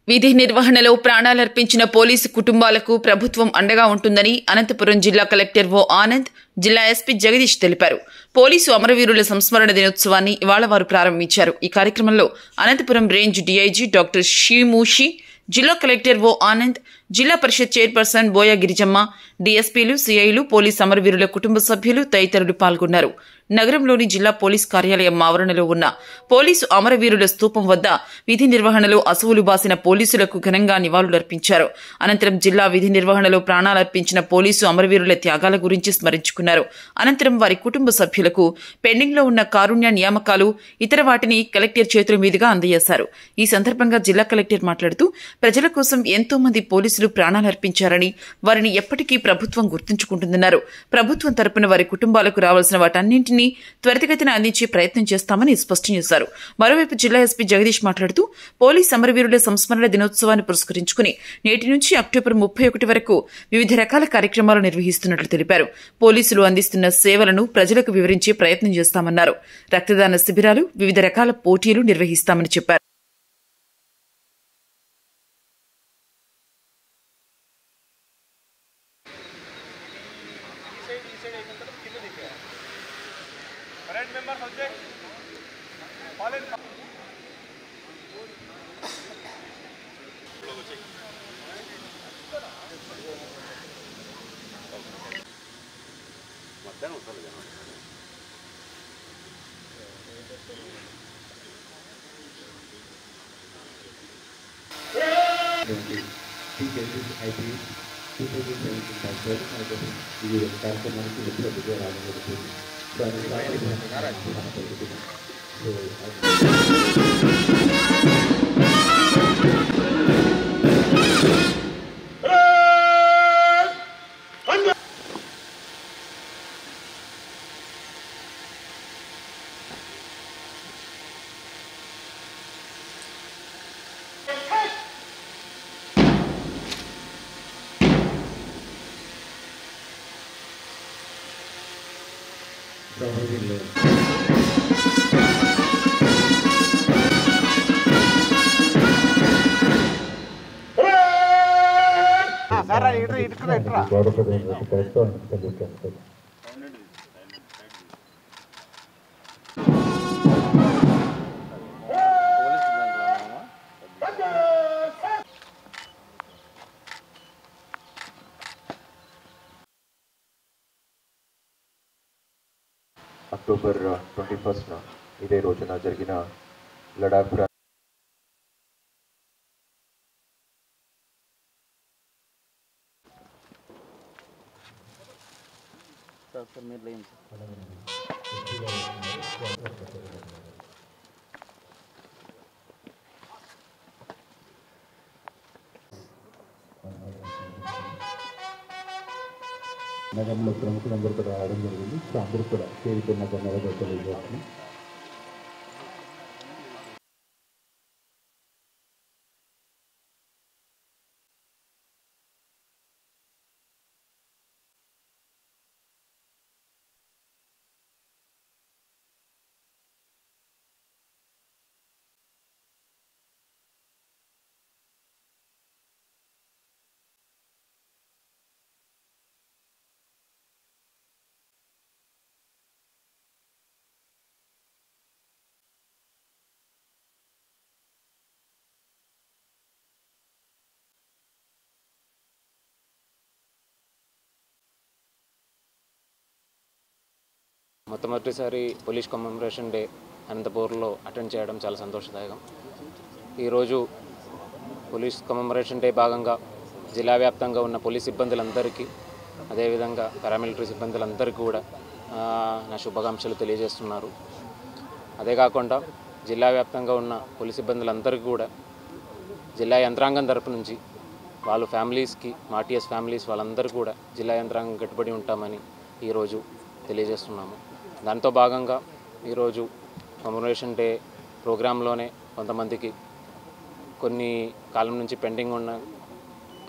విధి నిర్వహణలో ప్రాణాలర్పించిన పోలీసు కుటుంబాలకు ప్రభుత్వం అండగా ఉంటుందని అనంతపురం జిల్లా కలెక్టర్ ఓ ఆనంద్, జిల్లా ఎస్పీ జగదీష్ తెలిపారు. పోలీసు అమరవీరుల సంస్మరణ దినోత్సవాన్ని ఇవాళ వారు ప్రారంభించారు. ఈ కార్యక్రమంలో అనంతపురం రేంజ్ డీఐజీ డాక్టర్ షీమూషి, జిల్లా కలెక్టర్ ఓ ఆనంద్, జిల్లా పరిషత్ చైర్పర్సన్ బోయ గిరిజమ్మ, డీఎస్పీలు, సీఐలు, పోలీసు అమరవీరుల కుటుంబ సభ్యులు తదితరులు పాల్గొన్నారు. నగరంలోని జిల్లా పోలీస్ కార్యాలయం ఆవరణలో ఉన్న పోలీసు అమరవీరుల స్తూపం వద్ద విధి నిర్వహణలో అసువులు బాసిన పోలీసులకు ఘనంగా నివాళులర్పించారు. అనంతరం జిల్లా విధి నిర్వహణలో ప్రాణాలర్పించిన పోలీసు అమరవీరుల త్యాగాల గురించి స్మరించుకున్నారు. అనంతరం వారి కుటుంబ సభ్యులకు పెండింగ్లో ఉన్న కారుణ్య నియామకాలు, ఇతర వాటిని కలెక్టర్ చేతుల మీదుగా అందజేశారు. ఈ సందర్భంగా జిల్లా కలెక్టర్ మాట్లాడుతూ ప్రజల కోసం ఎంతో మంది పోలీసులు ప్రాణాలర్పించారని, వారిని ఎప్పటికీ ప్రభుత్వం గుర్తుంచుకుంటుందన్నారు. ప్రభుత్వం తరపున వారి కుటుంబాలకు రావాల్సిన వాటన్నింటినీ త్వరితగతిన అందించే ప్రయత్నం చేస్తామని స్పష్టం చేశారు. మరోవైపు జిల్లా ఎస్పీ జగదీష్ మాట్లాడుతూ పోలీస్ అమరవీరుల సంస్మరణ దినోత్సవాన్ని పురస్కరించుకుని నేటి నుంచి అక్టోబర్ 31 వరకు వివిధ రకాల కార్యక్రమాలు నిర్వహిస్తున్నట్లు తెలిపారు. పోలీసులు అందిస్తున్న సేవలను ప్రజలకు వివరించే ప్రయత్నం చేస్తామన్నారు. రక్తదాన శిబిరాలు, వివిధ రకాల పోటీలు నిర్వహిస్తామని చెప్పారు. అక్టోబర్ 21న ఇదే రోజున జరిగిన లడాక్ నగరంలో ప్రముఖులందరూ కూడా రావడం జరిగింది. సో అందరూ కూడా చేరుకున్న ధన్యవాదాలు తెలియజేస్తున్నాం. మొట్టమొదటిసారి పోలీస్ కమెమరేషన్ డే అనంతపూర్లో అటెండ్ చేయడం చాలా సంతోషదాయకం. ఈరోజు పోలీస్ కమెమరేషన్ డే భాగంగా జిల్లా వ్యాప్తంగా ఉన్న పోలీస్ సిబ్బందులందరికీ, అదేవిధంగా పారామిలిటరీ సిబ్బందులందరికీ కూడా నా శుభాకాంక్షలు తెలియజేస్తున్నారు. అదే కాకుండా జిల్లా వ్యాప్తంగా ఉన్న పోలీస్ సిబ్బందులందరికీ కూడా జిల్లా యంత్రాంగం తరపు నుంచి వాళ్ళ ఫ్యామిలీస్కి, మా టీఎస్ ఫ్యామిలీస్ వాళ్ళందరూ కూడా జిల్లా యంత్రాంగం కట్టుబడి ఉంటామని ఈరోజు తెలియజేస్తున్నాము. దాంతో భాగంగా ఈరోజు కమెమరేషన్ డే ప్రోగ్రాంలోనే కొంతమందికి కొన్ని కాలం నుంచి పెండింగ్ ఉన్న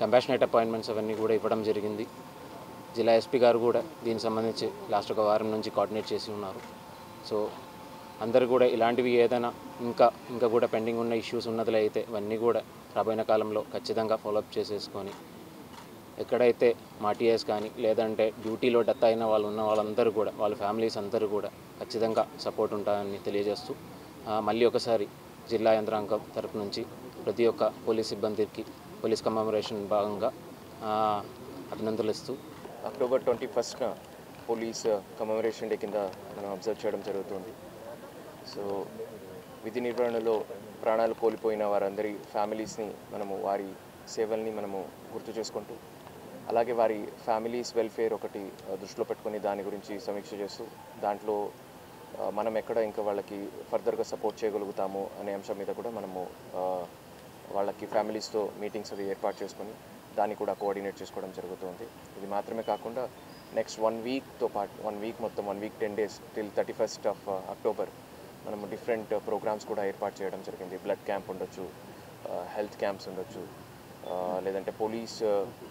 కంపాషనేట్ అపాయింట్మెంట్స్ అవన్నీ కూడా ఇవ్వడం జరిగింది. జిల్లా ఎస్పీ గారు కూడా దీనికి సంబంధించి లాస్ట్ ఒక వారం నుంచి కోఆర్డినేట్ చేసి ఉన్నారు. సో అందరూ కూడా ఇలాంటివి ఏదైనా ఇంకా కూడా పెండింగ్ ఉన్న ఇష్యూస్ ఉన్నట్లయితే ఇవన్నీ కూడా రాబోయే కాలంలో ఖచ్చితంగా ఫాలోఅప్ చేసేసుకొని ఎక్కడైతే మా టీఎస్ కానీ లేదంటే డ్యూటీలో డెత్ అయిన వాళ్ళు ఉన్న వాళ్ళందరూ కూడా వాళ్ళ ఫ్యామిలీస్ అందరూ కూడా ఖచ్చితంగా సపోర్ట్ ఉంటారని తెలియజేస్తూ మళ్ళీ ఒకసారి జిల్లా యంత్రాంగం తరపు నుంచి ప్రతి ఒక్క పోలీస్ సిబ్బందికి పోలీస్ కమెమరేషన్ భాగంగా అభినందనలు ఇస్తూ అక్టోబర్ 21న పోలీస్ కమెమరేషన్ డే కింద మనం అబ్జర్వ్ చేయడం జరుగుతుంది. సో విధి నిర్వహణలో ప్రాణాలు కోల్పోయిన వారందరి ఫ్యామిలీస్ని మనము వారి సేవల్ని మనము గుర్తు చేసుకుంటూ అలాగే వారి ఫ్యామిలీస్ వెల్ఫేర్ ఒకటి దృష్టిలో పెట్టుకొని దాని గురించి సమీక్ష చేస్తూ దాంట్లో మనం ఎక్కడ ఇంకా వాళ్ళకి ఫర్దర్గా సపోర్ట్ చేయగలుగుతాము అనే అంశం మీద కూడా మనము వాళ్ళకి ఫ్యామిలీస్తో మీటింగ్స్ అవి ఏర్పాటు చేసుకొని దాన్ని కూడా కోఆర్డినేట్ చేసుకోవడం జరుగుతుంది. ఇది మాత్రమే కాకుండా నెక్స్ట్ 1 వీక్తో పాటు 1 వీక్ మొత్తం 1 week 10 days till 31st of October మనము డిఫరెంట్ ప్రోగ్రామ్స్ కూడా ఏర్పాటు చేయడం జరిగింది. బ్లడ్ క్యాంప్ ఉండొచ్చు, హెల్త్ క్యాంప్స్ ఉండొచ్చు, లేదంటే పోలీస్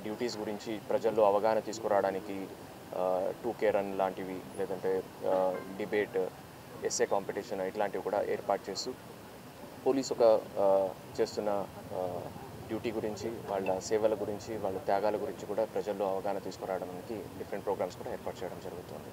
డ్యూటీస్ గురించి ప్రజల్లో అవగాహన తీసుకురావడానికి 2K రన్ లాంటివి, లేదంటే డిబేట్, ఎస్ఏ కాంపిటీషన్ ఇట్లాంటివి కూడా ఏర్పాటు చేస్తూ పోలీస్ ఒక చేస్తున్న డ్యూటీ గురించి, వాళ్ళ సేవల గురించి, వాళ్ళ త్యాగాల గురించి కూడా ప్రజల్లో అవగాహన తీసుకురావడానికి డిఫరెంట్ ప్రోగ్రామ్స్ కూడా ఏర్పాటు చేయడం జరుగుతుంది.